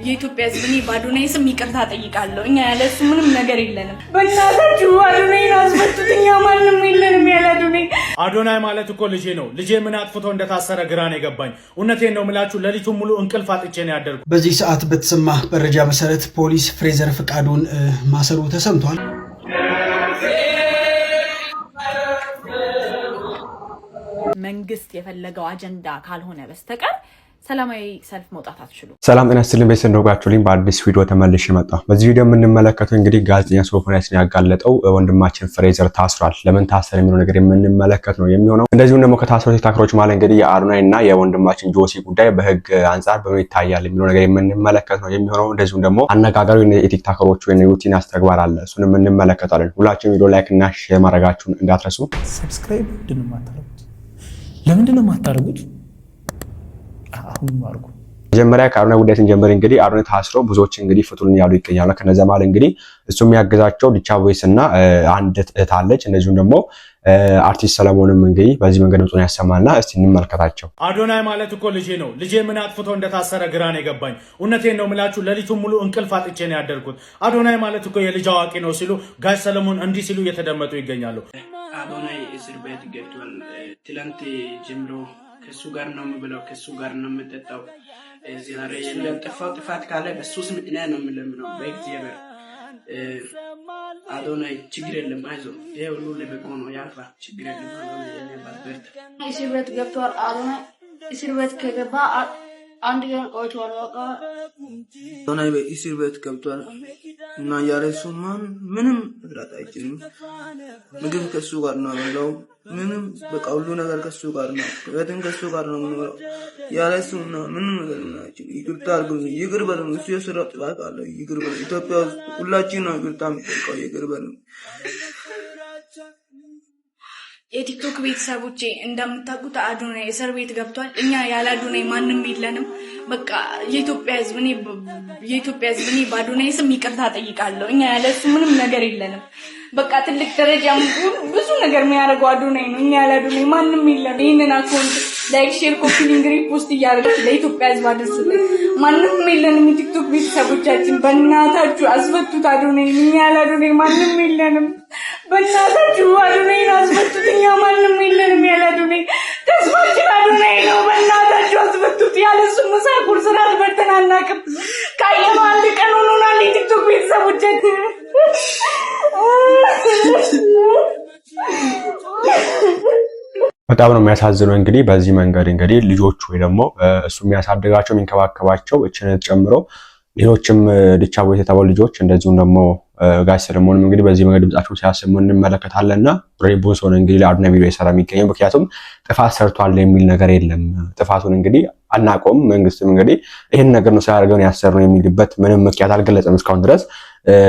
የኢትዮጵያ ሕዝብ እኔ በአዶናይ ስም ይቅርታ ጠይቃለሁ። እኛ ያለሱ ምንም ነገር የለንም። በእናታችሁ አዶናይን አስፈቱት። እኛ ማንንም የለንም ያለ አዶናይ። አዶናይ ማለት እኮ ልጄ ነው። ልጄ ምን አጥፍቶ እንደታሰረ ግራ ነው የገባኝ። እውነቴን ነው የምላችሁ፣ ሌሊቱን ሙሉ እንቅልፍ አጥቼ ነው ያደርኩት። በዚህ ሰዓት በተሰማ መረጃ መሰረት ፖሊስ ፍሬዘር ፍቃዱን ማሰሩ ተሰምቷል። መንግስት የፈለገው አጀንዳ ካልሆነ በስተቀር ሰላማዊ ሰልፍ መውጣት አትችሉ። ሰላም ጤና ይስጥልኝ ቤተሰብ እንደጋችሁልኝ በአዲስ ቪዲዮ ተመልሼ መጣሁ። በዚህ ቪዲዮ የምንመለከተው እንግዲህ ጋዜጠኛ ሶፎንያስን ያጋለጠው ወንድማችን ፍሬዘር ታስሯል። ለምን ታሰረ የሚለው ነገር የምንመለከት ነው የሚሆነው። እንደዚሁም ደግሞ ከታሰሩት ቲክቶከሮች ማለት እንግዲህ የአዶናይ እና የወንድማችን ጆሲ ጉዳይ በህግ አንፃር በምን ይታያል የሚለው ነገር የምንመለከት ነው የሚሆነው። እንደዚሁም ደግሞ አነጋጋሪው የቲክቶከሮች ወይ ሩቲን አስተግባር አለ፣ እሱንም እንመለከታለን። ሁላችሁም ቪዲዮ ላይክ እና ሼር ማድረጋችሁን እንዳትረሱ። ሰብስክራይብ ለምንድን ነው የማታደርጉት? አሁን ማርጉ። መጀመሪያ ከአዶናይ ጉዳይ ስንጀምር እንግዲህ አዶናይ ታስሮ ብዙዎች እንግዲህ ፍቱልን ያሉ ይገኛሉ። ከነዛ ማለት እንግዲህ እሱ የሚያግዛቸው ዲቻ ቮይስ እና አንድ እህት አለች። እንደዚሁም ደግሞ አርቲስት ሰለሞንም እንግዲህ በዚህ መንገድ ድምፁን ያሰማልና እስቲ እንመልከታቸው። አዶናይ ማለት እኮ ልጄ ነው። ልጄ ምን አጥፍቶ እንደታሰረ ግራ ነው የገባኝ። እውነቴን ነው የምላችሁ፣ ሌሊቱን ሙሉ እንቅልፍ አጥቼ ነው ያደርኩት። አዶናይ ማለት እኮ የልጅ አዋቂ ነው ሲሉ ጋሽ ሰለሞን እንዲህ ሲሉ እየተደመጡ ይገኛሉ። አዶናይ እስር ቤት ገብቷል። ትላንት ጀምሮ ከሱ ጋር ነው የምበላው፣ ከሱ ጋር ነው የምጠጣው። ዛሬ የለም ጥፋት ካለ በሱ ስም እኔ ነው የምለምነው በእግዚአብሔር። አዶናይ ችግር የለም አይዞህ፣ ይሄ ሁሉ ለበጎ ነው ያልፋል፣ ችግር የለም። አዶናይ የኔ እስር ቤት ገብቷል። አዶናይ እስር ቤት ከገባ አንድ ቀን ቆይቷል። በቃ አዶናይ እስር ቤት ገብቷል እና ያለሱ ምንም እርዳታ አይችልም። ምግብ ከሱ ጋር ነው ያለው፣ ምንም በቃ ሁሉ ነገር ከሱ ጋር ነው፣ ከየትም ከሱ ጋር ነው የምኖረው። ያለሱ ምንም ነገር ነው አይችልም። ይቅርታ አድርጉልኝ፣ ይቅር በሉኝ። እሱ የሰራው ጥፋት አለ፣ ይቅር በሉኝ። ኢትዮጵያ ውስጥ ሁላችን ነው ይቅርታ የምጠይቀው፣ ይቅር በሉኝ። የቲክቶክ ቤተሰቦቼ እንደምታውቁት አዶናይ እስር ቤት ገብቷል። እኛ ያለ አዶናይ ማንንም የለንም። በቃ የኢትዮጵያ ሕዝብ እኔ በአዶናይ ስም ይቅርታ ጠይቃለሁ። እኛ ያለሱ ምንም ነገር የለንም። በቃ ትልቅ ደረጃ ብዙ ነገር የሚያደርገው አዶናይ ነው። እኛ ያለ አዶናይ ማንንም የለንም። ይሄንን አካውንት ላይክ፣ ሼር፣ ኮፒ ሊንክ፣ ሪፖስት እያደረጋችሁ ለኢትዮጵያ ሕዝብ አድርሱልን። ማንንም የለንም። የቲክቶክ ቤተሰቦቻችን በእናታችሁ አስፈቱት አዶናይ። እኛ ያለ አዶናይ ማንንም የለንም። በእናታችሁ አዶናይን አስፈቱት። እኛ ማንንም የለንም ያለ አዶናይ። ተስፋችን አዶናይ ነው። በእናታችሁ አስፈቱት። ያለሱ ምሳ ቁርስ ራት በልተን አናውቅም። ካየነው አንድ ቀን ሆኖናል። የቲክቶክ ቤተሰቦቻችን በጣም ነው የሚያሳዝነው። እንግዲህ በዚህ መንገድ እንግዲህ ልጆቹ ወይ ደግሞ እሱ የሚያሳድጋቸው የሚንከባከባቸው እችነት ጨምሮ ሌሎችም ዲቻ ቮይስ የተባሉ ልጆች እንደዚሁም ደግሞ ጋሽ ሰለሞንም እንግዲህ በዚህ መንገድ ድምጻቸው ሲያሰሙ እንመለከታለንና ሬቦስ ሆነ እንግዲህ ለአዶናይ ቪዲዮ የሰራ የሚገኘው ምክንያቱም ጥፋት ሰርቷል የሚል ነገር የለም። ጥፋቱን እንግዲህ አናቆም። መንግስትም እንግዲህ ይሄን ነገር ነው ሲያደርገው ያሰረው የሚልበት ምንም ምክንያት አልገለጸም እስካሁን ድረስ።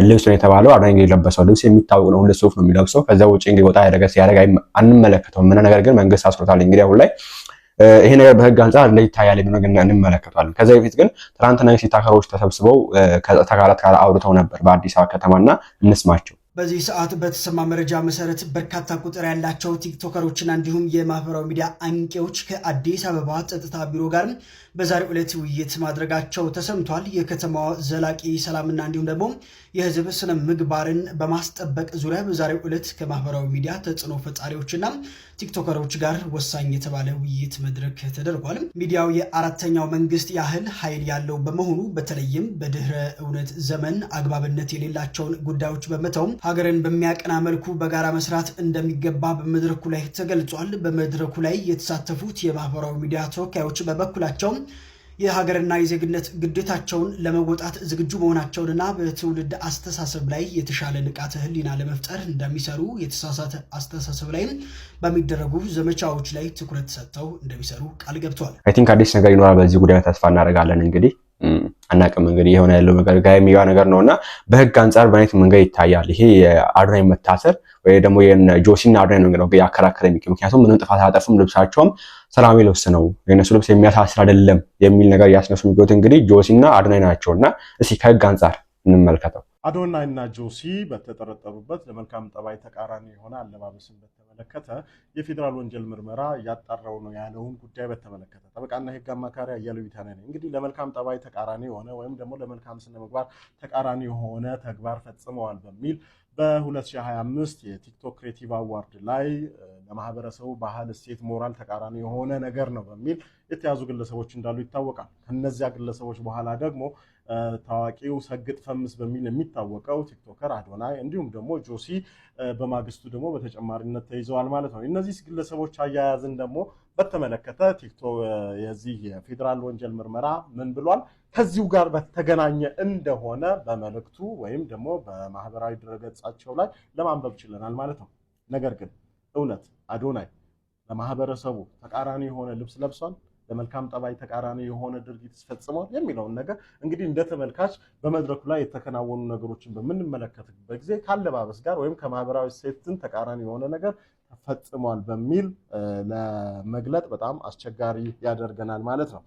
ልብስ ነው የተባለው አዶናይ እንግዲህ ለበሰው ልብስ የሚታወቅ ነው፣ ሁለት ሱፍ ነው የሚለብሰው። ከዛ ውጪ እንግዲህ ወጣ ያደረገ አንመለከተውም። ምን ነገር ግን መንግስት አስሮታል። እንግዲህ አሁን ላይ ይሄ ነገር በህግ አንፃር እንዴት ይታያል የሚለው ነገር እንመለከታለን። ከዛ በፊት ግን ትናንትና ቲክቶከሮች ተሰብስበው ከአካላት ጋር አውርተው ነበር በአዲስ አበባ ከተማና እንስማቸው። በዚህ ሰዓት በተሰማ መረጃ መሰረት በርካታ ቁጥር ያላቸው ቲክቶከሮችና እንዲሁም የማህበራዊ ሚዲያ አንቂዎች ከአዲስ አበባ ጸጥታ ቢሮ ጋር በዛሬው ዕለት ውይይት ማድረጋቸው ተሰምቷል። የከተማዋ ዘላቂ ሰላምና እንዲሁም ደግሞ የህዝብ ስነ ምግባርን በማስጠበቅ ዙሪያ በዛሬው ዕለት ከማህበራዊ ሚዲያ ተጽዕኖ ፈጣሪዎችና ቲክቶከሮች ጋር ወሳኝ የተባለ ውይይት መድረክ ተደርጓል። ሚዲያው የአራተኛው መንግስት ያህል ኃይል ያለው በመሆኑ በተለይም በድህረ እውነት ዘመን አግባብነት የሌላቸውን ጉዳዮች በመተው ሀገርን በሚያቀና መልኩ በጋራ መስራት እንደሚገባ በመድረኩ ላይ ተገልጿል። በመድረኩ ላይ የተሳተፉት የማህበራዊ ሚዲያ ተወካዮች በበኩላቸው የሀገርና የዜግነት ግዴታቸውን ለመወጣት ዝግጁ መሆናቸውንና በትውልድ አስተሳሰብ ላይ የተሻለ ንቃተ ህሊና ለመፍጠር እንደሚሰሩ፣ የተሳሳተ አስተሳሰብ ላይ በሚደረጉ ዘመቻዎች ላይ ትኩረት ሰጥተው እንደሚሰሩ ቃል ገብተዋል። አይ ቲንክ አዲስ ነገር ይኖራል በዚህ ጉዳይ ተስፋ እናደርጋለን። እንግዲህ አናውቅም እንግዲህ የሆነ ያለው ነገር ጋር የሚያ ነገር ነውና በህግ አንፃር በእኔት መንገድ ይታያል። ይሄ የአዶናይ መታሰር ወይ ደግሞ የጆሲና አዶናይ ነው ያከራከረ የሚገኝ ምክንያቱም ምንም ጥፋት አላጠፉም፣ ልብሳቸውም ሰላማዊ ልብስ ነው፣ የነሱ ልብስ የሚያሳስር አይደለም የሚል ነገር ያስነሱ የሚሉት እንግዲህ ጆሲና አዶናይ ናቸውና እስኪ ከህግ አንፃር እንመልከተው። አዶናይና ጆሲ በተጠረጠሩበት ለመልካም ጠባይ ተቃራኒ የሆነ አለባበስን በተመለከተ የፌዴራል ወንጀል ምርመራ ያጣራው ነው ያለውን ጉዳይ በተመለከተ ጠበቃና የህግ አማካሪ አያሌው ቢታንያ ነኝ። እንግዲህ ለመልካም ጠባይ ተቃራኒ የሆነ ወይም ደግሞ ለመልካም ስነ ምግባር ተቃራኒ የሆነ ተግባር ፈጽመዋል በሚል በ2025 የቲክቶክ ክሬቲቭ አዋርድ ላይ ለማህበረሰቡ ባህል፣ እሴት፣ ሞራል ተቃራኒ የሆነ ነገር ነው በሚል የተያዙ ግለሰቦች እንዳሉ ይታወቃል። ከነዚያ ግለሰቦች በኋላ ደግሞ ታዋቂው ሰግጥ ፈምስ በሚል የሚታወቀው ቲክቶከር አዶናይ እንዲሁም ደግሞ ጆሲ በማግስቱ ደግሞ በተጨማሪነት ተይዘዋል ማለት ነው። እነዚህ ግለሰቦች አያያዝን ደግሞ በተመለከተ ቲክቶክ የዚህ የፌዴራል ወንጀል ምርመራ ምን ብሏል? ከዚሁ ጋር በተገናኘ እንደሆነ በመልእክቱ ወይም ደግሞ በማህበራዊ ድረገጻቸው ላይ ለማንበብ ችለናል ማለት ነው። ነገር ግን እውነት አዶናይ ለማህበረሰቡ ተቃራኒ የሆነ ልብስ ለብሷል? ለመልካም ጠባይ ተቃራኒ የሆነ ድርጊት ፈጽሟል የሚለውን ነገር እንግዲህ እንደ ተመልካች በመድረኩ ላይ የተከናወኑ ነገሮችን በምንመለከትበት ጊዜ ካለባበስ ጋር ወይም ከማህበራዊ ሴትን ተቃራኒ የሆነ ነገር ፈጽሟል በሚል ለመግለጥ በጣም አስቸጋሪ ያደርገናል ማለት ነው።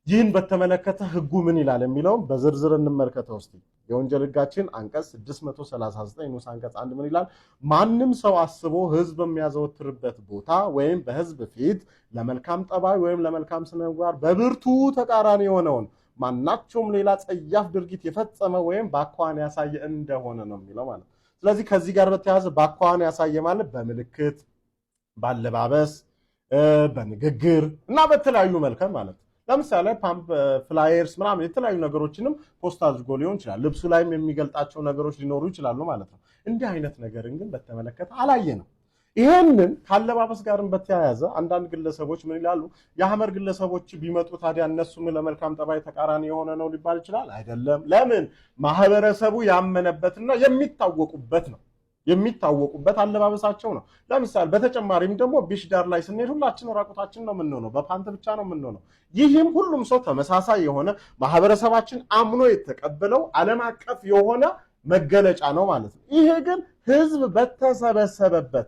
ይህን በተመለከተ ህጉ ምን ይላል የሚለውን በዝርዝር እንመልከተው እስቲ። የወንጀል ህጋችን አንቀጽ 639 ንዑስ አንቀጽ 1 ምን ይላል? ማንም ሰው አስቦ ህዝብ የሚያዘወትርበት ቦታ ወይም በህዝብ ፊት ለመልካም ጠባይ ወይም ለመልካም ስነ ምግባር በብርቱ ተቃራኒ የሆነውን ማናቸውም ሌላ ጸያፍ ድርጊት የፈጸመ ወይም በአኳኋን ያሳየ እንደሆነ ነው የሚለው ማለት። ስለዚህ ከዚህ ጋር በተያያዘ በአኳኋን ያሳየ ማለት በምልክት፣ ባለባበስ፣ በንግግር እና በተለያዩ መልከም ማለት። ለምሳሌ ፓምፕ ፍላየርስ ምናምን የተለያዩ ነገሮችንም ፖስት አድርጎ ሊሆን ይችላል። ልብሱ ላይም የሚገልጣቸው ነገሮች ሊኖሩ ይችላሉ ማለት ነው። እንዲህ አይነት ነገርን ግን በተመለከተ አላየንም። ይሄንን ካለባበስ ጋርም በተያያዘ አንዳንድ ግለሰቦች ምን ይላሉ? የሐመር ግለሰቦች ቢመጡ ታዲያ እነሱም ለመልካም ጠባይ ተቃራኒ የሆነ ነው ሊባል ይችላል? አይደለም። ለምን? ማህበረሰቡ ያመነበትና የሚታወቁበት ነው። የሚታወቁበት አለባበሳቸው ነው። ለምሳሌ በተጨማሪም ደግሞ ቢሽ ዳር ላይ ስንሄድ ሁላችን ራቁታችን ነው የምንሆነው፣ በፓንት ብቻ ነው የምንሆነው። ይህም ሁሉም ሰው ተመሳሳይ የሆነ ማህበረሰባችን አምኖ የተቀበለው ዓለም አቀፍ የሆነ መገለጫ ነው ማለት ነው። ይሄ ግን ህዝብ በተሰበሰበበት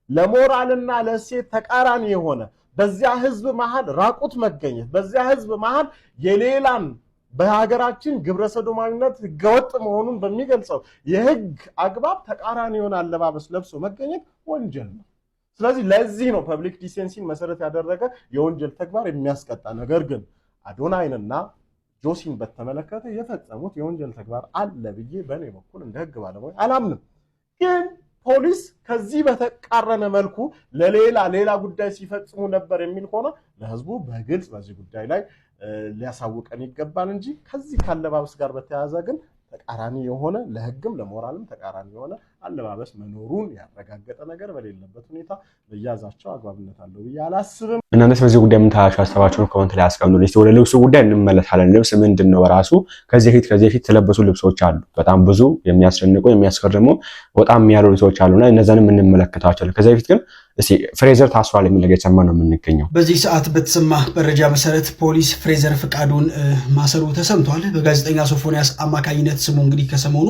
ለሞራልና ለእሴት ተቃራኒ የሆነ በዚያ ህዝብ መሃል ራቁት መገኘት፣ በዚያ ህዝብ መሃል የሌላን በሀገራችን ግብረ ሰዶማዊነት ህገወጥ መሆኑን በሚገልጸው የህግ አግባብ ተቃራኒ የሆነ አለባበስ ለብሶ መገኘት ወንጀል ነው። ስለዚህ ለዚህ ነው ፐብሊክ ዲሴንሲን መሰረት ያደረገ የወንጀል ተግባር የሚያስቀጣ። ነገር ግን አዶናይንና ጆሲን በተመለከተ የፈጸሙት የወንጀል ተግባር አለ ብዬ በእኔ በኩል እንደ ህግ ባለሙያ አላምንም። ግን ፖሊስ ከዚህ በተቃረነ መልኩ ሌላ ጉዳይ ሲፈጽሙ ነበር የሚል ከሆነ ለህዝቡ በግልጽ በዚህ ጉዳይ ላይ ሊያሳውቀን ይገባል እንጂ ከዚህ ካለባበስ ጋር በተያያዘ ግን ተቃራኒ የሆነ ለህግም ለሞራልም ተቃራኒ የሆነ አለባበስ መኖሩን ያረጋገጠ ነገር በሌለበት ሁኔታ ለያዛቸው አግባብነት አለው ብዬ አላስብም። እናንተስ በዚህ ጉዳይ ምን ታላችሁ? ሀሳባችሁን ኮሜንት ላይ አስቀምጡልኝ። ወደ ልብሱ ጉዳይ እንመለሳለን። ልብስ ምንድነው? በራሱ ከዚህ ፊት የተለበሱ ልብሶች አሉ። በጣም ብዙ የሚያስደንቁ የሚያስገርሙ በጣም የሚያሉ ልብሶች አሉና እነዛንም እንመለከታቸዋለን። ከዚህ ፊት ግን እስቲ ፍሬዘር ታስሯል የሚል ነገር የተሰማ ነው የምንገኘው። በዚህ ሰዓት በተሰማ መረጃ መሰረት ፖሊስ ፍሬዘር ፍቃዱን ማሰሩ ተሰምቷል። በጋዜጠኛ ሶፎንያስ አማካኝነት ስሙ እንግዲህ ከሰሞኑ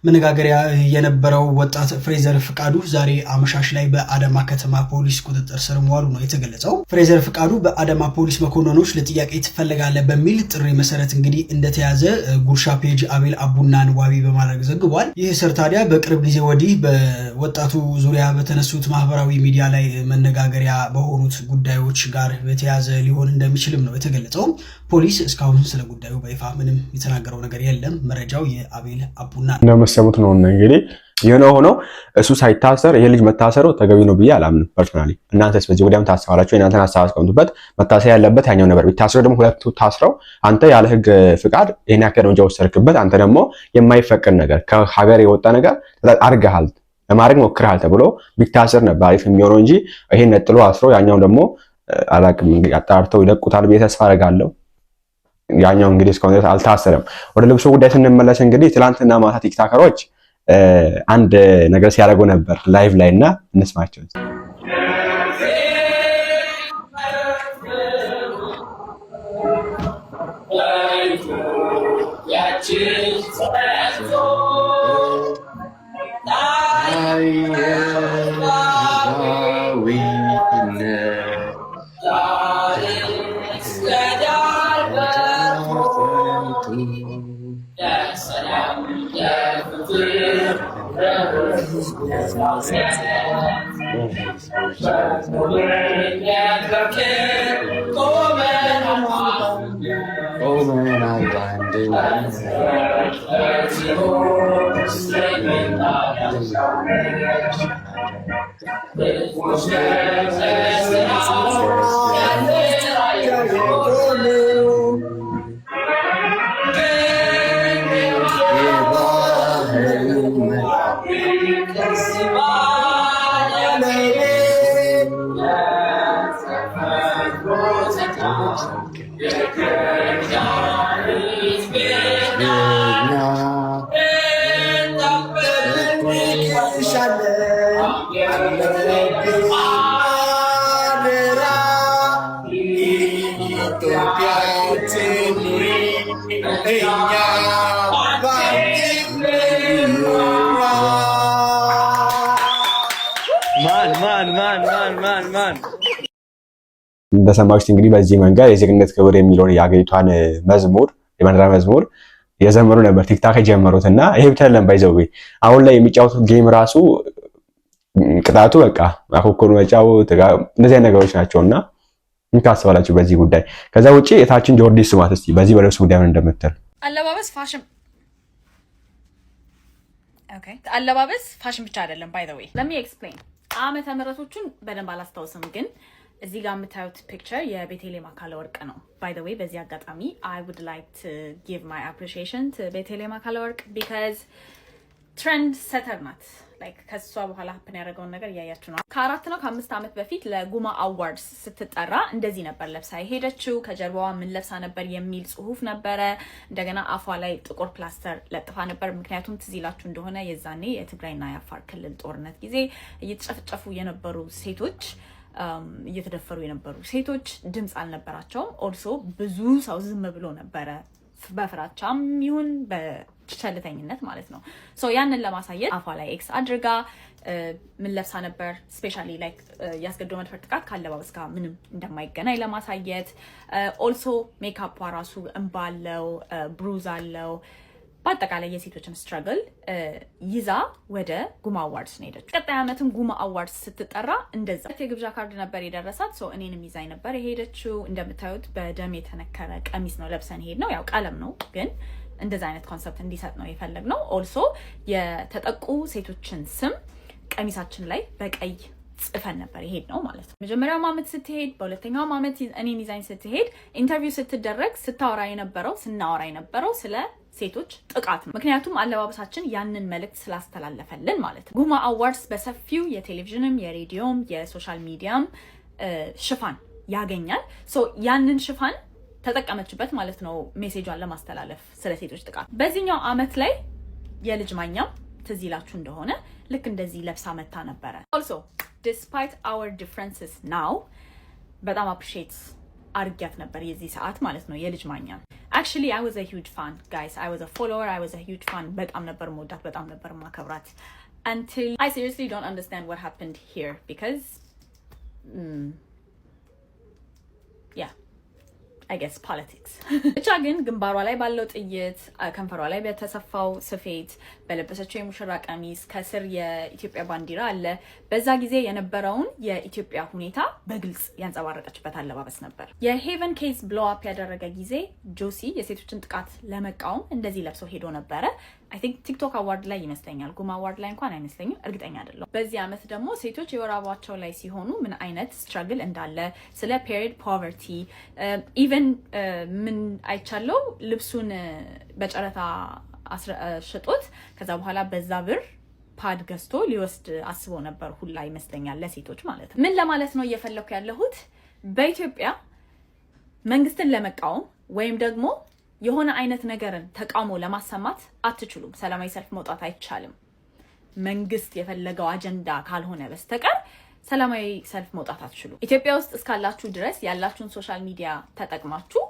መነጋገሪያ የነበረው ወጣት ፍሬዘር ፍቃዱ ዛሬ አመሻሽ ላይ በአዳማ ከተማ ፖሊስ ቁጥጥር ስር መዋሉ ነው የተገለጸው። ፍሬዘር ፍቃዱ በአዳማ ፖሊስ መኮንኖች ለጥያቄ ትፈልጋለህ በሚል ጥሪ መሰረት እንግዲህ እንደተያዘ ጉርሻ ፔጅ አቤል አቡናን ዋቢ በማድረግ ዘግቧል። ይህ እስር ታዲያ በቅርብ ጊዜ ወዲህ በወጣቱ ዙሪያ በተነሱት ማህበራዊ ሚዲያ ላይ መነጋገሪያ በሆኑት ጉዳዮች ጋር በተያዘ ሊሆን እንደሚችልም ነው የተገለጸው። ፖሊስ እስካሁን ስለ ጉዳዩ በይፋ ምንም የተናገረው ነገር የለም። መረጃው የአቤል አቡና እንደምትሰሙት ነው። እንግዲህ የሆነ ሆኖ እሱ ሳይታሰር ይሄ ልጅ መታሰሩ ተገቢ ነው ብዬ አላምንም ፐርሰናሊ። እናንተስ በዚህ ጉዳይም ታስባላችሁ? እናንተን ሐሳብ አስቀምጡበት። መታሰር ያለበት ያኛው ነበር። ቢታሰሩ ደግሞ ሁለቱ ታስረው አንተ ያለ ህግ ፍቃድ ይሄን ያክል እርምጃ ወሰድክበት፣ አንተ ደግሞ የማይፈቅድ ነገር ከሀገር የወጣ ነገር አድርገሃል ለማድረግ ሞክረሃል ተብሎ ቢታሰር ነበር አሪፍ የሚሆነው እንጂ ይሄን ነጥሎ አስሮ ያኛው ደግሞ አላቅም እንግዲህ አጣርተው ይለቁታል ብዬ ተስፋ አደርጋለሁ። ያኛው እንግዲህ እስካሁን ድረስ አልታሰረም። ወደ ልብሱ ጉዳይ ስንመለስ እንግዲህ ትላንትና ማታ ቲክቶከሮች አንድ ነገር ሲያደርጉ ነበር ላይቭ ላይ እና እንስማቸው። ማን እንደሰማችሁት እንግዲህ በዚህ መንገድ የዜግነት ክብር የሚለውን የአገሪቷን መዝሙር የባንዲራ መዝሙር የዘመሩ ነበር ቲክታክ የጀመሩትና ይሄ ብቻ አይደለም ባይዘው አሁን ላይ የሚጫወቱት ጌም ራሱ ቅጣቱ በቃ አኮኮሩ መጫወት እንደዚህ አይነት ነገሮች ናቸውና ምን ታስባላችሁ በዚህ ጉዳይ? ከዛ ውጪ የታችን ጆርዲ ስማት እስቲ በዚህ በልብስ ጉዳይ ምን እንደምትል። አለባበስ ፋሽን ብቻ አይደለም ባይ ዘ ዌይ let me explain ዓመተ ምህረቶቹን በደንብ አላስታውስም ግን እዚህ ጋር የምታዩት ፒክቸር የቤተልሔም አካለወርቅ ነው ባይ ዘ ዌይ በዚህ አጋጣሚ I would like to give my appreciation to ቤተልሔም አካለወርቅ because trend setter ናት like ከሷ በኋላ ሀፕን ያደረገውን ነገር እያያችሁ ነው። ከ4 ነው ከ5 ዓመት በፊት ለጉማ አዋርድስ ስትጠራ እንደዚህ ነበር ለብሳ ሄደችው። ከጀርባዋ ምን ለብሳ ነበር የሚል ጽሁፍ ነበረ። እንደገና አፏ ላይ ጥቁር ፕላስተር ለጥፋ ነበር። ምክንያቱም ትዝ ይላችሁ እንደሆነ የዛኔ የትግራይና የአፋር ክልል ጦርነት ጊዜ እየተጨፈጨፉ የነበሩ ሴቶች እየተደፈሩ የነበሩ ሴቶች ድምጽ አልነበራቸውም። ኦልሶ ብዙ ሰው ዝም ብሎ ነበረ በፍራቻም ይሁን በቸልተኝነት ማለት ነው። ሶ ያንን ለማሳየት አፏ ላይ ኤክስ አድርጋ ምን ለብሳ ነበር ስፔሻሊ ላይክ ያስገድዶ መድፈር ጥቃት ካለባበስ ጋር ምንም እንደማይገናኝ ለማሳየት ኦልሶ ሜካፕ ራሱ እንባለው ብሩዝ አለው በአጠቃላይ የሴቶችን ስትራግል ይዛ ወደ ጉማ አዋርድስ ነው ሄደችው። ቀጣይ ዓመትም ጉማ አዋርድስ ስትጠራ እንደዛ የግብዣ ካርድ ነበር የደረሳት። ሶ እኔንም ይዛኝ ነበር የሄደችው። እንደምታዩት በደም የተነከረ ቀሚስ ነው ለብሰን ሄድ ነው። ያው ቀለም ነው ግን እንደዛ አይነት ኮንሰፕት እንዲሰጥ ነው የፈለግነው። ኦልሶ የተጠቁ ሴቶችን ስም ቀሚሳችን ላይ በቀይ ጽፈን ነበር ይሄድ ነው ማለት ነው። መጀመሪያው ዓመት ስትሄድ በሁለተኛው ዓመት እኔን ይዛኝ ስትሄድ ኢንተርቪው ስትደረግ ስናወራ የነበረው ስለ ሴቶች ጥቃት ነው። ምክንያቱም አለባበሳችን ያንን መልእክት ስላስተላለፈልን ማለት ነው። ጉማ አዋርድስ በሰፊው የቴሌቪዥንም የሬዲዮም የሶሻል ሚዲያም ሽፋን ያገኛል። ሶ ያንን ሽፋን ተጠቀመችበት ማለት ነው ሜሴጇን ለማስተላለፍ ስለ ሴቶች ጥቃት። በዚህኛው ዓመት ላይ የልጅ ማኛም ትዝ ይላችሁ እንደሆነ ልክ እንደዚህ ለብሳ መታ ነበረ። also despite our differences now በጣም appreciate አርጊያት ነበር የዚህ ሰዓት ማለት ነው የልጅ ማኛ። actually I was a huge fan guys, I was a follower, I was a huge fan። በጣም ነበር መውዳት በጣም ነበር ማከብራት until I seriously don't understand what happened here because yeah I guess politics ብቻ ግን ግንባሯ ላይ ባለው ጥይት ከንፈሯ ላይ በተሰፋው ስፌት በለበሰችው የሙሽራ ቀሚስ ከስር የኢትዮጵያ ባንዲራ አለ። በዛ ጊዜ የነበረውን የኢትዮጵያ ሁኔታ በግልጽ ያንጸባረቀችበት አለባበስ ነበር። የሄቨን ኬዝ ብሎ አፕ ያደረገ ጊዜ ጆሲ የሴቶችን ጥቃት ለመቃወም እንደዚህ ለብሶ ሄዶ ነበረ። I think ቲክቶክ አዋርድ ላይ ይመስለኛል፣ ጉማ አዋርድ ላይ እንኳን አይመስለኝም፣ እርግጠኛ አይደለሁም። በዚህ ዓመት ደግሞ ሴቶች የወር አበባቸው ላይ ሲሆኑ ምን አይነት ስትራግል እንዳለ ስለ ፔሪድ ፖቨርቲ ኢቨን ምን አይቻለው ልብሱን በጨረታ ሽጦት ከዛ በኋላ በዛ ብር ፓድ ገዝቶ ሊወስድ አስቦ ነበር ሁላ ይመስለኛል ለሴቶች ማለት ነው። ምን ለማለት ነው እየፈለኩ ያለሁት በኢትዮጵያ መንግስትን ለመቃወም ወይም ደግሞ የሆነ አይነት ነገርን ተቃውሞ ለማሰማት አትችሉም። ሰላማዊ ሰልፍ መውጣት አይቻልም። መንግስት የፈለገው አጀንዳ ካልሆነ በስተቀር ሰላማዊ ሰልፍ መውጣት አትችሉም። ኢትዮጵያ ውስጥ እስካላችሁ ድረስ ያላችሁን ሶሻል ሚዲያ ተጠቅማችሁ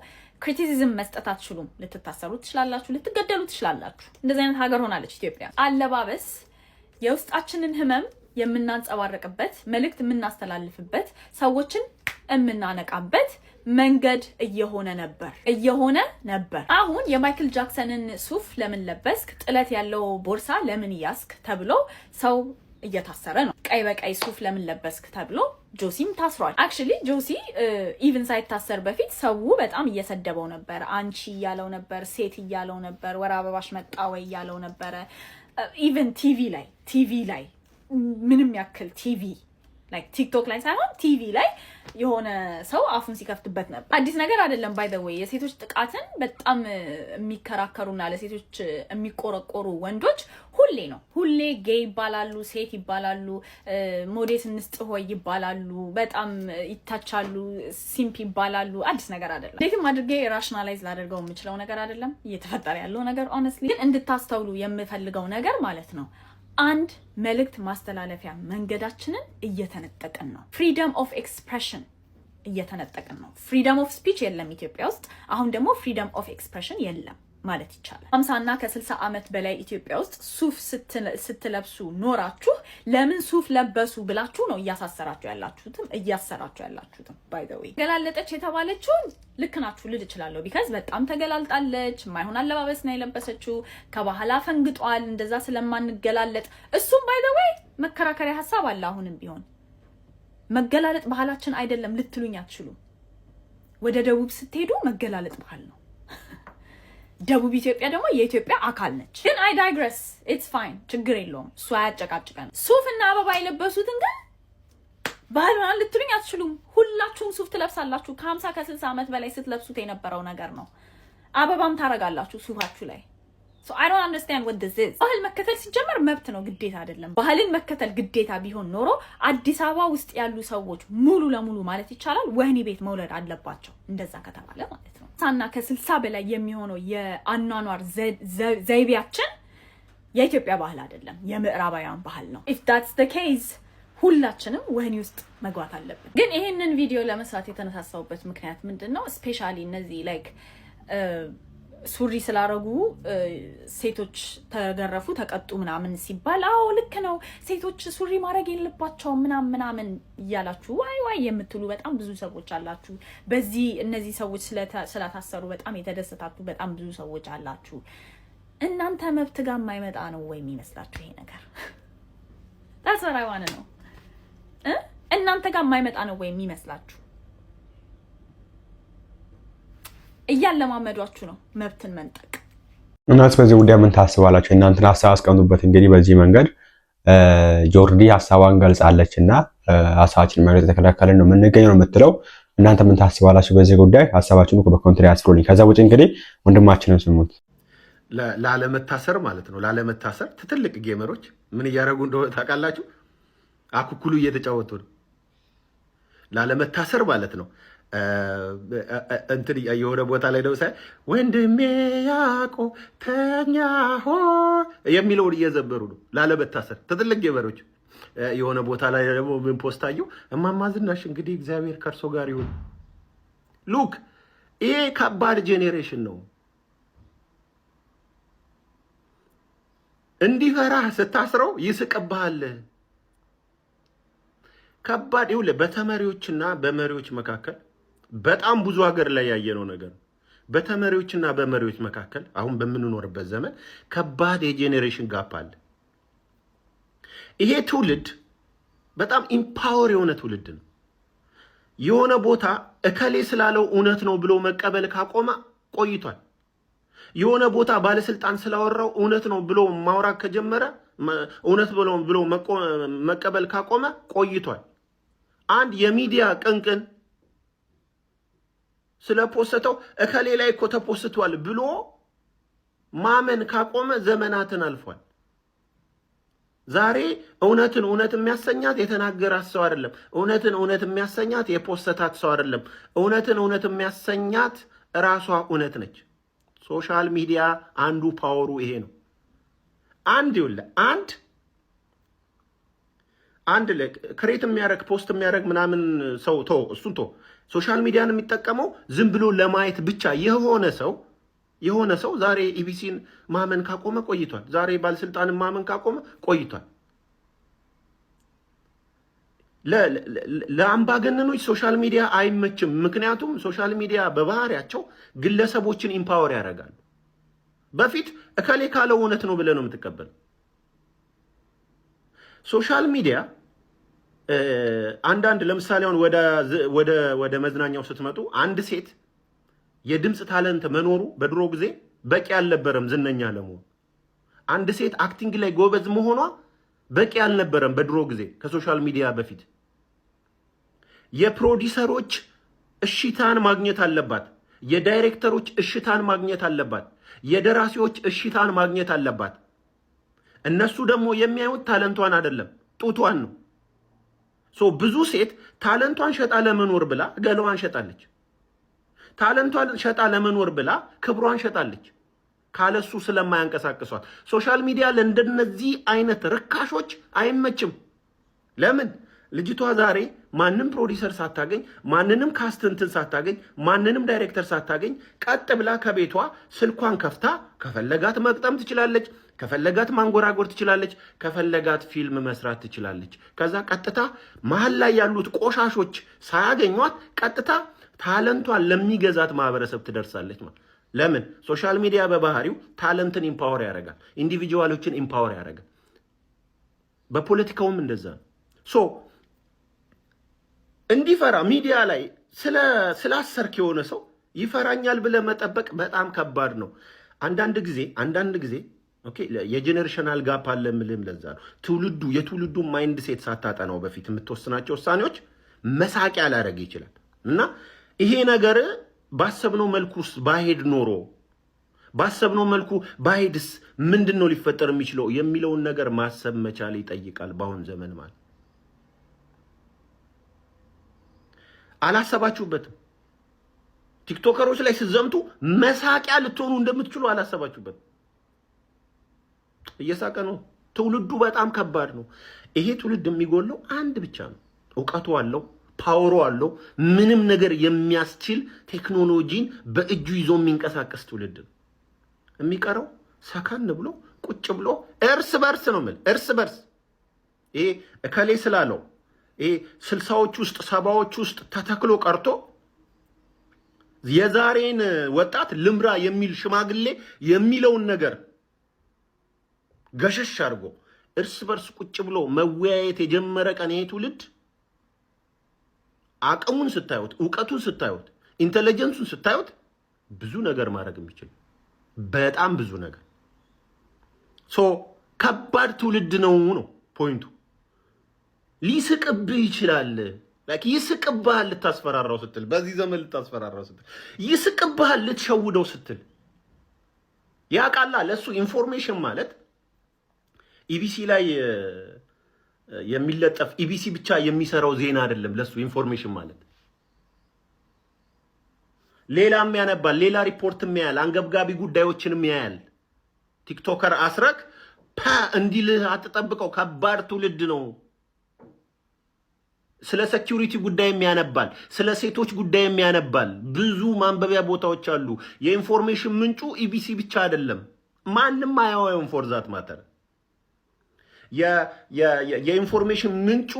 ክሪቲሲዝም መስጠት አትችሉም። ልትታሰሩ ትችላላችሁ፣ ልትገደሉ ትችላላችሁ። እንደዚህ አይነት ሀገር ሆናለች ኢትዮጵያ። አለባበስ የውስጣችንን ህመም የምናንጸባረቅበት፣ መልእክት የምናስተላልፍበት፣ ሰዎችን የምናነቃበት መንገድ እየሆነ ነበር። አሁን የማይክል ጃክሰንን ሱፍ ለምን ለበስክ፣ ጥለት ያለው ቦርሳ ለምን ያስክ ተብሎ ሰው እየታሰረ ነው። ቀይ በቀይ ሱፍ ለምን ለበስክ ተብሎ ጆሲም ታስሯል። አክቹሊ ጆሲ ኢቭን ሳይታሰር በፊት ሰው በጣም እየሰደበው ነበር። አንቺ እያለው ነበር፣ ሴት እያለው ነበር፣ ወር አበባሽ መጣ ወይ እያለው ነበረ። ኢቭን ቲቪ ላይ ምንም ያክል ቲቪ like ቲክቶክ ላይ ሳይሆን ቲቪ ላይ የሆነ ሰው አፉን ሲከፍትበት ነበር። አዲስ ነገር አይደለም። ባይ ዘ ዌይ የሴቶች ጥቃትን በጣም የሚከራከሩና ለሴቶች የሚቆረቆሩ ወንዶች ሁሌ ጌይ ይባላሉ፣ ሴት ይባላሉ፣ ሞዴስ እንስጥሆይ ይባላሉ፣ በጣም ይታቻሉ፣ ሲምፕ ይባላሉ። አዲስ ነገር አይደለም። እንዴትም አድርጌ ራሽናላይዝ ላደርገው የምችለው ነገር አይደለም እየተፈጠረ ያለው ነገር። ኦነስትሊ ግን እንድታስተውሉ የምፈልገው ነገር ማለት ነው አንድ መልእክት ማስተላለፊያ መንገዳችንን እየተነጠቅን ነው። ፍሪደም ኦፍ ኤክስፕሬሽን እየተነጠቅን ነው። ፍሪደም ኦፍ ስፒች የለም ኢትዮጵያ ውስጥ። አሁን ደግሞ ፍሪደም ኦፍ ኤክስፕሬሽን የለም ማለት ይቻላል። 50 እና ከ60 ዓመት በላይ ኢትዮጵያ ውስጥ ሱፍ ስትለብሱ ኖራችሁ ለምን ሱፍ ለበሱ ብላችሁ ነው እያሳሰራችሁ ያላችሁትም ባይ ዘ ዌይ ገላለጠች የተባለችውን ልክ ናችሁ ልል እችላለሁ። ቢካዝ በጣም ተገላልጣለች። ማይሆን አለባበስ ነው የለበሰችው። ከባህላ ፈንግጧል። እንደዛ ስለማንገላለጥ እሱም ባይ ዘ ዌይ መከራከሪያ ሐሳብ አለ። አሁንም ቢሆን መገላለጥ ባህላችን አይደለም ልትሉኝ አትችሉም። ወደ ደቡብ ስትሄዱ መገላለጥ ባህል ነው። ደቡብ ኢትዮጵያ ደግሞ የኢትዮጵያ አካል ነች። ግን አይ ዳይግረስ ኢትስ ፋይን ችግር የለውም። እሱ አያጨቃጭቀን። ሱፍና አበባ የለበሱትን ግን ባህሉን ልትሉኝ አትችሉም። ሁላችሁም ሱፍ ትለብሳላችሁ። ከ50 ከ60 ዓመት በላይ ስትለብሱት የነበረው ነገር ነው። አበባም ታረጋላችሁ ሱፋችሁ ላይ። so I don't understand what this is። ባህል መከተል ሲጀመር መብት ነው ግዴታ አይደለም። ባህልን መከተል ግዴታ ቢሆን ኖሮ አዲስ አበባ ውስጥ ያሉ ሰዎች ሙሉ ለሙሉ ማለት ይቻላል ወህኒ ቤት መውለድ አለባቸው። እንደዛ ከተባለ ማለት ነው። ሳና ከ60 በላይ የሚሆነው የአኗኗር ዘይቤያችን የኢትዮጵያ ባህል አይደለም፣ የምዕራባውያን ባህል ነው። if that's the case ሁላችንም ወህኒ ውስጥ መግባት አለብን። ግን ይሄንን ቪዲዮ ለመስራት የተነሳሳውበት ምክንያት ምንድነው? ስፔሻሊ እነዚህ ላይክ ሱሪ ስላረጉ ሴቶች ተገረፉ ተቀጡ ምናምን ሲባል አዎ ልክ ነው ሴቶች ሱሪ ማድረግ የለባቸው ምናምን እያላችሁ ዋይ የምትሉ በጣም ብዙ ሰዎች አላችሁ። በዚህ እነዚህ ሰዎች ስለታሰሩ በጣም የተደሰታችሁ በጣም ብዙ ሰዎች አላችሁ። እናንተ መብት ጋር የማይመጣ ነው ወይ የሚመስላችሁ ይሄ ነገር? that's what I want to know። እናንተ ጋር የማይመጣ ነው ወይ የሚመስላችሁ? እያለማመዷችሁ ነው መብትን መንጠቅ። እናንተ በዚህ ጉዳይ ምን ታስባላችሁ? እናንተን ሐሳብ አስቀምጡበት። እንግዲህ በዚህ መንገድ ጆርዲ ሐሳቧን ገልጻለችና ሐሳባችን ማለት ተከላከለን ነው የምንገኘው ነው የምትለው። እናንተ ምን ታስባላችሁ በዚህ ጉዳይ? ሐሳባችሁን በኮሜንት ላይ አስፍሩልኝ። ከዛ ውጪ እንግዲህ ወንድማችንን ስሙት። ላለመታሰር ማለት ነው። ላለመታሰር ትልቅ ጌመሮች ምን እያደረጉ እንደሆነ ታውቃላችሁ? አኩኩሉ እየተጫወቱ ነው። ላለመታሰር ማለት ነው። እንትን የሆነ ቦታ ላይ ነው ሳይ ወንድሜ ያዕቆብ ተኛ ሆ የሚለውን እየዘበሩ ነው ላለመታሰር ትልቅ ጌመሮች። የሆነ ቦታ ላይ ደግሞ ምን ፖስት አየሁ፣ እማማ ዝናሽ እንግዲህ እግዚአብሔር ከእርሶ ጋር ይሁን። ሉክ ይሄ ከባድ ጄኔሬሽን ነው። እንዲፈራህ ስታስረው ይስቅብሃል። ከባድ ይኸውልህ፣ በተመሪዎችና በመሪዎች መካከል በጣም ብዙ ሀገር ላይ ያየነው ነገር። በተመሪዎችና በመሪዎች መካከል አሁን በምንኖርበት ዘመን ከባድ የጄኔሬሽን ጋፕ አለ። ይሄ ትውልድ በጣም ኢምፓወር የሆነ ትውልድ ነው። የሆነ ቦታ እከሌ ስላለው እውነት ነው ብሎ መቀበል ካቆመ ቆይቷል። የሆነ ቦታ ባለስልጣን ስላወራው እውነት ነው ብሎ ማውራት ከጀመረ እውነት ብሎ መቀበል ካቆመ ቆይቷል። አንድ የሚዲያ ቅንቅን ስለፖስተው እከሌ ላይ እኮ ተፖስቷል ብሎ ማመን ካቆመ ዘመናትን አልፏል። ዛሬ እውነትን እውነት የሚያሰኛት የተናገራት ሰው አይደለም። እውነትን እውነት የሚያሰኛት የፖስተታት ሰው አይደለም። እውነትን እውነት የሚያሰኛት ራሷ እውነት ነች። ሶሻል ሚዲያ አንዱ ፓወሩ ይሄ ነው። አንድ ክሬት የሚያደርግ ፖስት የሚያደርግ ምናምን ሰው እሱን ሶሻል ሚዲያን የሚጠቀመው ዝም ብሎ ለማየት ብቻ የሆነ ሰው ዛሬ ኢቢሲን ማመን ካቆመ ቆይቷል። ዛሬ ባለስልጣንን ማመን ካቆመ ቆይቷል። ለአምባገነኖች ሶሻል ሚዲያ አይመችም። ምክንያቱም ሶሻል ሚዲያ በባህሪያቸው ግለሰቦችን ኢምፓወር ያደርጋሉ። በፊት እከሌ ካለው እውነት ነው ብለህ ነው የምትቀበለው። ሶሻል ሚዲያ አንዳንድ ለምሳሌ አሁን ወደ መዝናኛው ስትመጡ አንድ ሴት የድምፅ ታለንት መኖሩ በድሮ ጊዜ በቂ አልነበረም ዝነኛ ለመሆን። አንድ ሴት አክቲንግ ላይ ጎበዝ መሆኗ በቂ አልነበረም በድሮ ጊዜ ከሶሻል ሚዲያ በፊት። የፕሮዲሰሮች እሽታን ማግኘት አለባት። የዳይሬክተሮች እሽታን ማግኘት አለባት። የደራሲዎች እሽታን ማግኘት አለባት። እነሱ ደግሞ የሚያዩት ታለንቷን አይደለም ጡቷን ነው። ብዙ ሴት ታለንቷን ሸጣ ለመኖር ብላ ገለዋን ሸጣለች። ታለንቷን ሸጣ ለመኖር ብላ ክብሯን ሸጣለች። ካለሱ ስለማያንቀሳቅሷት ሶሻል ሚዲያ ለእንደነዚህ አይነት ርካሾች አይመችም። ለምን? ልጅቷ ዛሬ ማንም ፕሮዲሰር ሳታገኝ፣ ማንንም ካስትንትን ሳታገኝ፣ ማንንም ዳይሬክተር ሳታገኝ ቀጥ ብላ ከቤቷ ስልኳን ከፍታ ከፈለጋት መቅጠም ትችላለች፣ ከፈለጋት ማንጎራጎር ትችላለች፣ ከፈለጋት ፊልም መስራት ትችላለች። ከዛ ቀጥታ መሀል ላይ ያሉት ቆሻሾች ሳያገኟት ቀጥታ ታለንቷን ለሚገዛት ማህበረሰብ ትደርሳለች ማለት። ለምን? ሶሻል ሚዲያ በባህሪው ታለንትን ኢምፓወር ያደርጋል፣ ኢንዲቪጁዋሎችን ኢምፓወር ያደርጋል። በፖለቲካውም እንደዛ ነው። እንዲፈራ ሚዲያ ላይ ስላሰርክ የሆነ ሰው ይፈራኛል ብለህ መጠበቅ በጣም ከባድ ነው። አንዳንድ ጊዜ ኦኬ የጄኔሬሽናል ጋፕ አለ ምልም ለዛ ነው። የትውልዱ ማይንድ ሴት ሳታጠናው በፊት የምትወስናቸው ውሳኔዎች መሳቂያ ላደርግ ይችላል እና ይሄ ነገር ባሰብነው መልኩስ ባሄድ ኖሮ ባሰብነው መልኩ ባሄድስ ምንድነው ሊፈጠር የሚችለው የሚለውን ነገር ማሰብ መቻል ይጠይቃል። በአሁን ዘመን ማለት አላሰባችሁበትም። ቲክቶከሮች ላይ ስትዘምቱ መሳቂያ ልትሆኑ እንደምትችሉ አላሰባችሁበትም። እየሳቀ ነው። ትውልዱ በጣም ከባድ ነው። ይሄ ትውልድ የሚጎለው አንድ ብቻ ነው። እውቀቱ አለው፣ ፓወሩ አለው፣ ምንም ነገር የሚያስችል ቴክኖሎጂን በእጁ ይዞ የሚንቀሳቀስ ትውልድ ነው። የሚቀረው ሰከን ብሎ ቁጭ ብሎ እርስ በርስ ነው ማለት እርስ በርስ ይሄ እከሌ ስላለው ይሄ 60ዎች ውስጥ 70ዎች ውስጥ ተተክሎ ቀርቶ የዛሬን ወጣት ልምራ የሚል ሽማግሌ የሚለውን ነገር ገሸሽ አድርጎ እርስ በርስ ቁጭ ብሎ መወያየት የጀመረ ቀን ይሄ ትውልድ አቅሙን ስታዩት፣ እውቀቱን ስታዩት፣ ኢንተለጀንሱን ስታዩት ብዙ ነገር ማድረግ የሚችል በጣም ብዙ ነገር ከባድ ትውልድ ነው ፖይንቱ። ሊስቅብህ ይችላል። ይስቅብሃል ልታስፈራራው ስትል፣ በዚህ ዘመን ልታስፈራራው ስትል፣ ይስቅብሃል ልትሸውደው ስትል ያቃላ ለሱ ኢንፎርሜሽን ማለት ኢቢሲ ላይ የሚለጠፍ ኢቢሲ ብቻ የሚሰራው ዜና አይደለም። ለሱ ኢንፎርሜሽን ማለት ሌላም ያነባል፣ ሌላ ሪፖርትም ያያል፣ አንገብጋቢ ጉዳዮችንም ያያል። ቲክቶከር አስረክ እንዲልህ አትጠብቀው። ከባድ ትውልድ ነው። ስለ ሴኩሪቲ ጉዳይም ያነባል፣ ስለ ሴቶች ጉዳይም ያነባል። ብዙ ማንበቢያ ቦታዎች አሉ። የኢንፎርሜሽን ምንጩ ኢቢሲ ብቻ አይደለም። ማንም አያወጣውም ፎር ዛት ማተር። የኢንፎርሜሽን ምንጩ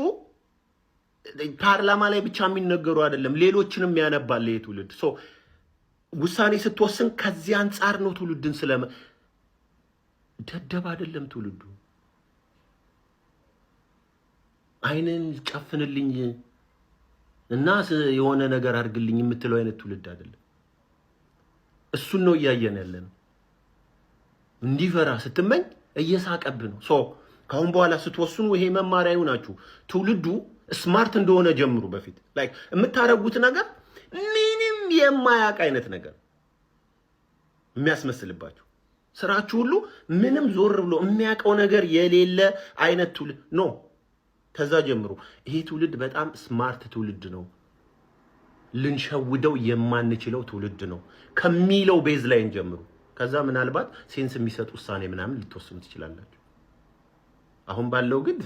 ፓርላማ ላይ ብቻ የሚነገሩ አይደለም፣ ሌሎችንም ያነባል። የትውልድ ውሳኔ ስትወስን ከዚህ አንጻር ነው። ትውልድን ደደብ አይደለም ትውልዱ። አይንን ጨፍንልኝ እና የሆነ ነገር አድርግልኝ የምትለው አይነት ትውልድ አይደለም። እሱን ነው እያየን ያለነው። እንዲፈራ ስትመኝ እየሳቀብህ ነው። ካሁን በኋላ ስትወስኑ ይሄ መማሪያ ይሁናችሁ። ትውልዱ ስማርት እንደሆነ ጀምሩ። በፊት የምታረጉት ነገር ምንም የማያውቅ አይነት ነገር የሚያስመስልባችሁ ስራችሁ ሁሉ ምንም ዞር ብሎ የሚያውቀው ነገር የሌለ አይነት ትውልድ ነው። ከዛ ጀምሩ። ይሄ ትውልድ በጣም ስማርት ትውልድ ነው፣ ልንሸውደው የማንችለው ትውልድ ነው ከሚለው ቤዝ ላይ ጀምሩ። ከዛ ምናልባት ሴንስ የሚሰጥ ውሳኔ ምናምን ልትወስኑ ትችላላችሁ። አሁን ባለው ግን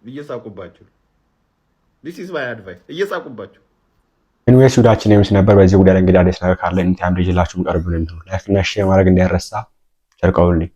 እየሳቁባችሁ። this is my advice። እየሳቁባችሁ ኢንዌስ ቪዲዮአችን የምስ ነበር። በዚህ ጉዳይ ላይ እንግዲህ አዲስ ነገር ካለ ኢንታም ዲጂላችሁ ቀርቡልን። ላይክ እና ሼር ማድረግ እንዳይረሳ። ጨርቀውልኝ